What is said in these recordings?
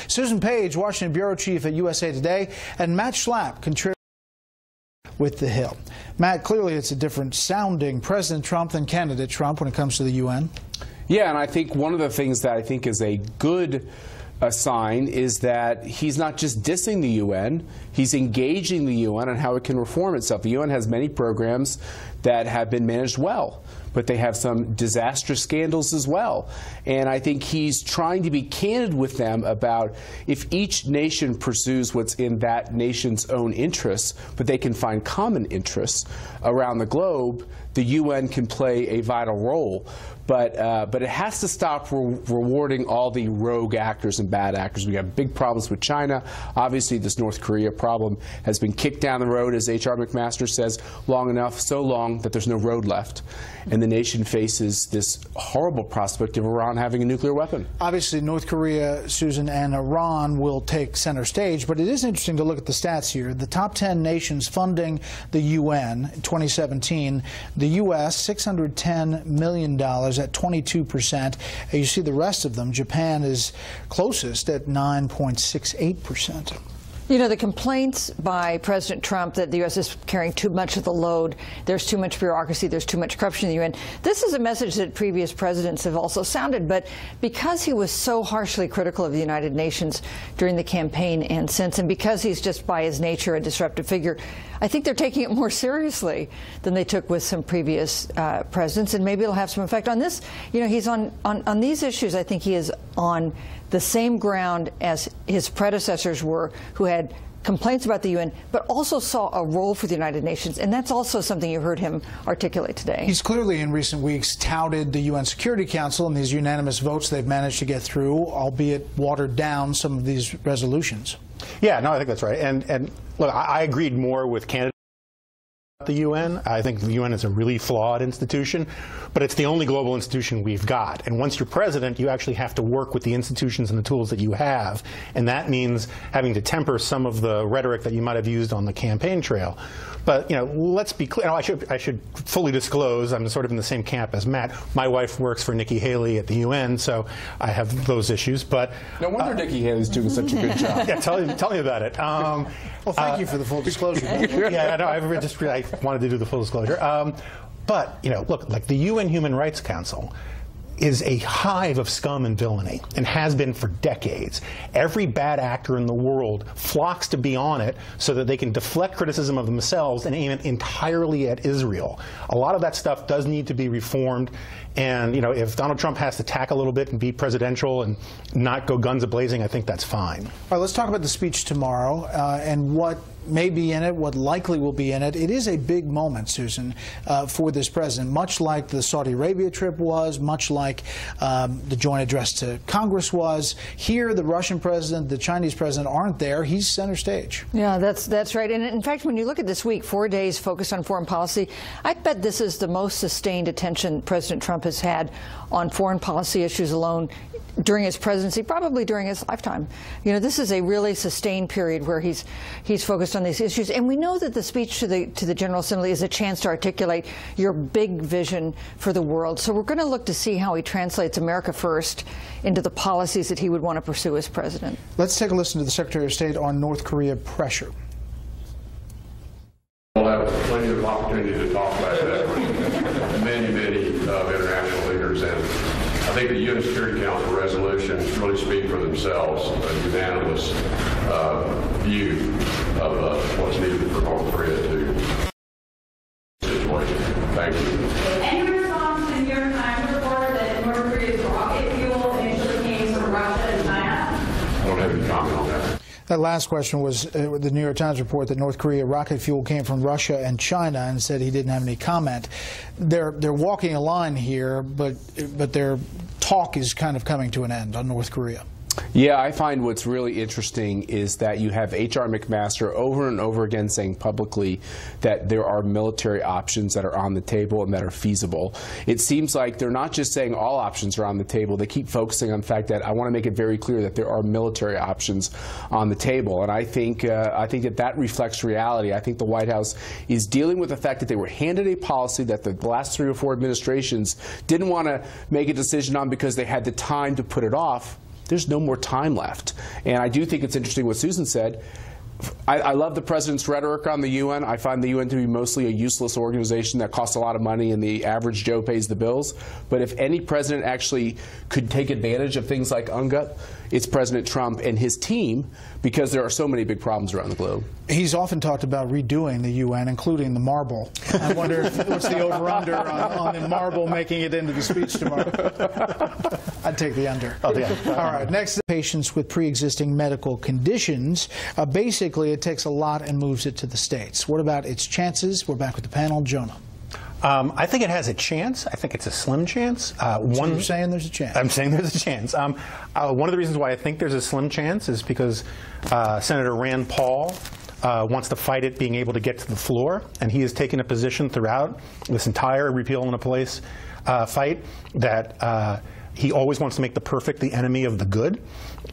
Susan Page, Washington Bureau Chief at USA Today, and Matt Schlapp, contributor with The Hill. Matt, clearly it's a different sounding President Trump than candidate Trump when it comes to the UN. Yeah, and I think one of the things that I think is a good sign is that he's not just dissing the UN, he's engaging the UN on how it can reform itself. The UN has many programs that have been managed well, but they have some disastrous scandals as well. And I think he's trying to be candid with them about if each nation pursues what's in that nation's own interests, but they can find common interests around the globe, the UN can play a vital role. But it has to stop rewarding all the rogue actors and bad actors. We have big problems with China. Obviously, this North Korea problem has been kicked down the road, as H.R. McMaster says, long enough, so long that there's no road left. And the nation faces this horrible prospect of Iran having a nuclear weapon. Obviously, North Korea, Susan, and Iran will take center stage, but it is interesting to look at the stats here. The top 10 nations funding the UN in 2017, the U.S., $610 million at 22%. You see the rest of them. Japan is closest at 9.68%. You know, the complaints by President Trump that the U.S. is carrying too much of the load, there's too much bureaucracy, there's too much corruption in the UN. This is a message that previous presidents have also sounded, but because he was so harshly critical of the United Nations during the campaign and since, and because he's just by his nature a disruptive figure, I think they're taking it more seriously than they took with some previous presidents, and maybe it'll have some effect on this. You know, he's on these issues. I think he is on the same ground as his predecessors were, who had complaints about the UN, but also saw a role for the United Nations. And that's also something you heard him articulate today. He's clearly in recent weeks touted the UN Security Council and these unanimous votes they've managed to get through, albeit watered down some of these resolutions. Yeah, no, I think that's right. And look, I agreed more with Canada. The UN. I think the UN is a really flawed institution, but it's the only global institution we've got. And once you're president, you actually have to work with the institutions and the tools that you have. And that means having to temper some of the rhetoric that you might have used on the campaign trail. But, you know, let's be clear. I should fully disclose, I'm sort of in the same camp as Matt. My wife works for Nikki Haley at the UN, so I have those issues. But no wonder Nikki Haley's doing such a good job. Yeah, tell me about it. Well, thank you for the full disclosure. Yeah, no, I wanted to do the full disclosure. But, you know, look, like the UN Human Rights Council is a hive of scum and villainy and has been for decades. Every bad actor in the world flocks to be on it so that they can deflect criticism of themselves and aim it entirely at Israel. A lot of that stuff does need to be reformed. And, you know, if Donald Trump has to tack a little bit and be presidential and not go guns a-blazing, I think that's fine. All right, let's talk about the speech tomorrow and what may be in it, what likely will be in it. It is a big moment, Susan, for this president, much like the Saudi Arabia trip was, much like the joint address to Congress was. Here, the Russian president, the Chinese president aren't there. He's center stage. Yeah, that's right. And in fact, when you look at this week, 4 days focused on foreign policy, I bet this is the most sustained attention President Trump has had on foreign policy issues alone during his presidency, probably during his lifetime. You know, this is a really sustained period where he's focused on these issues. And we know that the speech to the General Assembly is a chance to articulate your big vision for the world. So we're going to look to see how he translates America First into the policies that he would want to pursue as president. Let's take a listen to the Secretary of State on North Korea pressure. We'll have plenty of opportunity to talk about that with many international leaders. And I think the UN Security Council resolutions really speak for themselves, a unanimous view of what's needed for North Korea to situation. Thank you. Any response to the New York Times report that North Korea's rocket fuel initially came from Russia and China? I don't have any comment on that. That last question was the New York Times report that North Korea rocket fuel came from Russia and China, and said he didn't have any comment. They're walking a line here, but their talk is kind of coming to an end on North Korea. Yeah, I find what's really interesting is that you have H.R. McMaster over and over again saying publicly that there are military options that are on the table and that are feasible. It seems like they're not just saying all options are on the table. They keep focusing on the fact that I want to make it very clear that there are military options on the table. And I think that reflects reality. I think the White House is dealing with the fact that they were handed a policy that the last 3 or 4 administrations didn't want to make a decision on because they had the time to put it off. there's no more time left. And I do think it's interesting what Susan said. I love the president's rhetoric on the UN. I find the UN to be mostly a useless organization that costs a lot of money and the average Joe pays the bills. But if any president actually could take advantage of things like UNGA, it's President Trump and his team, because there are so many big problems around the globe. He's often talked about redoing the UN, including the marble. I wonder what's the over-under on the marble making it into the speech tomorrow. I'd take the under. Oh, yeah. All right, next, patients with pre-existing medical conditions. Basically, it takes a lot and moves it to the states. What about its chances? We're back with the panel. Jonah. I think it has a chance. I think it's a slim chance. You're saying there's a chance. I'm saying there's a chance. One of the reasons why I think there's a slim chance is because Senator Rand Paul wants to fight it being able to get to the floor, and he has taken a position throughout this entire repeal and replace fight that he always wants to make the perfect the enemy of the good,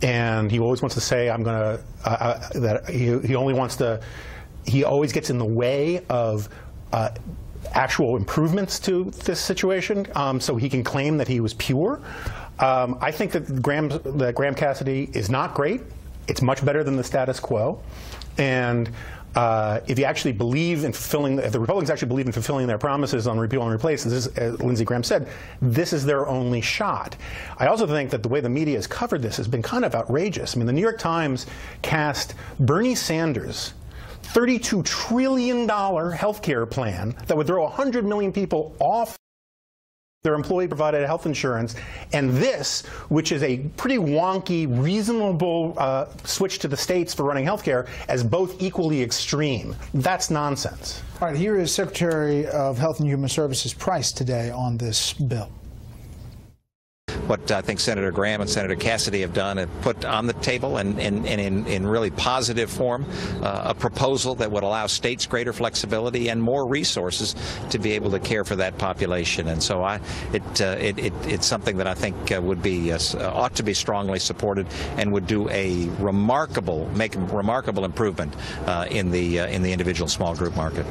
and he always wants to say, I'm going to, that he only wants to, he always gets in the way of actual improvements to this situation, so he can claim that he was pure. I think that Graham Cassidy is not great. It's much better than the status quo. And if you actually believe in fulfilling, if the Republicans actually believe in fulfilling their promises on repeal and replace, as Lindsey Graham said, this is their only shot. I also think that the way the media has covered this has been kind of outrageous. I mean, the New York Times cast Bernie Sanders' $32 trillion health care plan that would throw 100 million people off their employee-provided health insurance, and this, which is a pretty wonky, reasonable switch to the states for running health care, as both equally extreme. That's nonsense. All right, here is Secretary of Health and Human Services Price today on this bill. What I think Senator Graham and Senator Cassidy have done and put on the table and in really positive form a proposal that would allow states greater flexibility and more resources to be able to care for that population. And so it's something that I think would be ought to be strongly supported and would do a make a remarkable improvement in the individual small group market.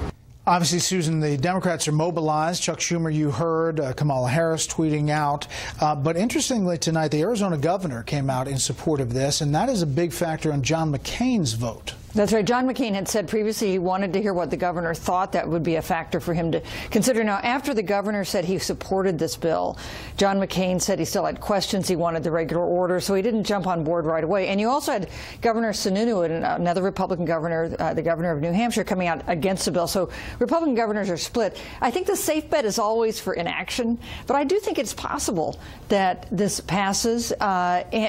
Obviously, Susan, the Democrats are mobilized. Chuck Schumer, you heard, Kamala Harris tweeting out. But interestingly tonight, the Arizona governor came out in support of this, and that is a big factor in John McCain's vote. That's right. John McCain had said previously he wanted to hear what the governor thought. That would be a factor for him to consider. Now, after the governor said he supported this bill, John McCain said he still had questions. He wanted the regular order, so he didn't jump on board right away. And you also had Governor Sununu, another Republican governor, the governor of New Hampshire, coming out against the bill. So Republican governors are split. I think the safe bet is always for inaction, but I do think it's possible that this passes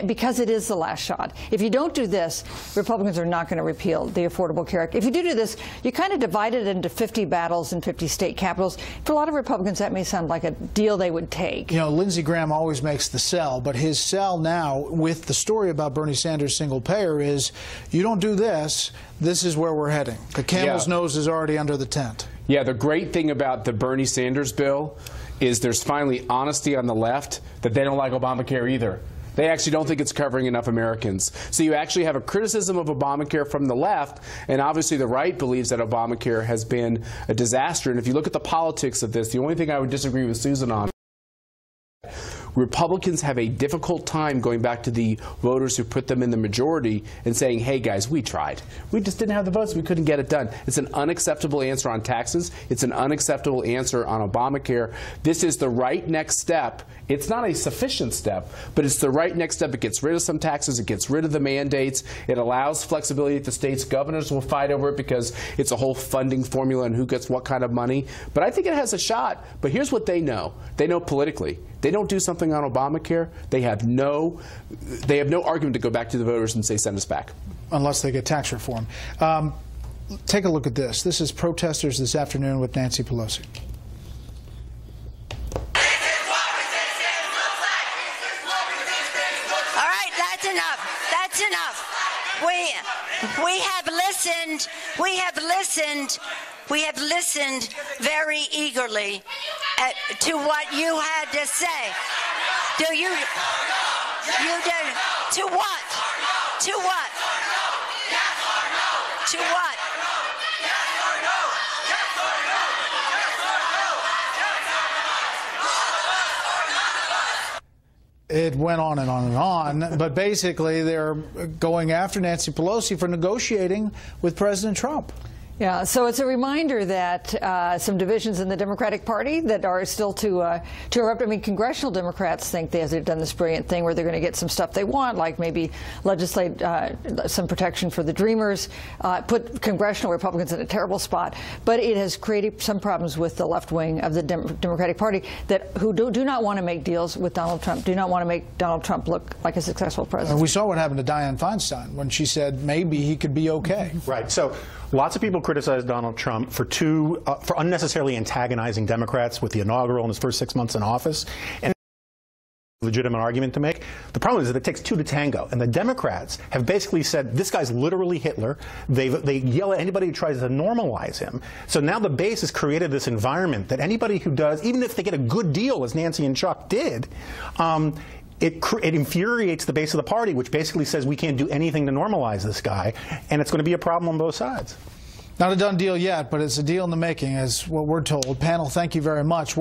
because it is the last shot. If you don't do this, Republicans are not going to repeal the Affordable Care Act. If you do this, you kind of divide it into 50 battles in 50 state capitals. For a lot of Republicans, that may sound like a deal they would take. You know, Lindsey Graham always makes the sell, but his sell now with the story about Bernie Sanders' single payer is, you don't do this, this is where we're heading. The camel's nose is already under the tent. Yeah, the great thing about the Bernie Sanders bill is there's finally honesty on the left that they don't like Obamacare either. They actually don't think it's covering enough Americans. So you actually have a criticism of Obamacare from the left, and obviously the right believes that Obamacare has been a disaster. And if you look at the politics of this, the only thing I would disagree with Susan on, Republicans have a difficult time going back to the voters who put them in the majority and saying, hey guys, we tried. We just didn't have the votes. We couldn't get it done. It's an unacceptable answer on taxes. It's an unacceptable answer on Obamacare. This is the right next step. It's not a sufficient step, but it's the right next step. It gets rid of some taxes. It gets rid of the mandates. It allows flexibility at the states. Governors will fight over it because it's a whole funding formula and who gets what kind of money. But I think it has a shot. But here's what they know. They know politically. They don't do something on Obamacare, they have no argument to go back to the voters and say send us back. Unless they get tax reform. Take a look at this. This is protesters this afternoon with Nancy Pelosi. All right, that's enough. That's enough. We have listened. We have listened. We have listened very eagerly to what you had to say. Do you? You did. To what? To what? To what? It went on and on and on, but basically they're going after Nancy Pelosi for negotiating with President Trump. Yeah, so it's a reminder that some divisions in the Democratic Party that are still to erupt. I mean, congressional Democrats think they've done this brilliant thing where they're going to get some stuff they want, like maybe legislate some protection for the Dreamers, put congressional Republicans in a terrible spot. But it has created some problems with the left wing of the Democratic Party who do not want to make deals with Donald Trump, do not want to make Donald Trump look like a successful president. And we saw what happened to Dianne Feinstein when she said maybe he could be okay. Right. So lots of people criticized Donald Trump for unnecessarily antagonizing Democrats with the inaugural in his first 6 months in office. And legitimate argument to make. The problem is that it takes two to tango, and the Democrats have basically said this guy's literally Hitler. They yell at anybody who tries to normalize him. So now the base has created this environment that anybody who does, even if they get a good deal, as Nancy and Chuck did, it infuriates the base of the party, which basically says we can't do anything to normalize this guy, and it's going to be a problem on both sides. Not a done deal yet, but it's a deal in the making, is what we're told. Panel, thank you very much.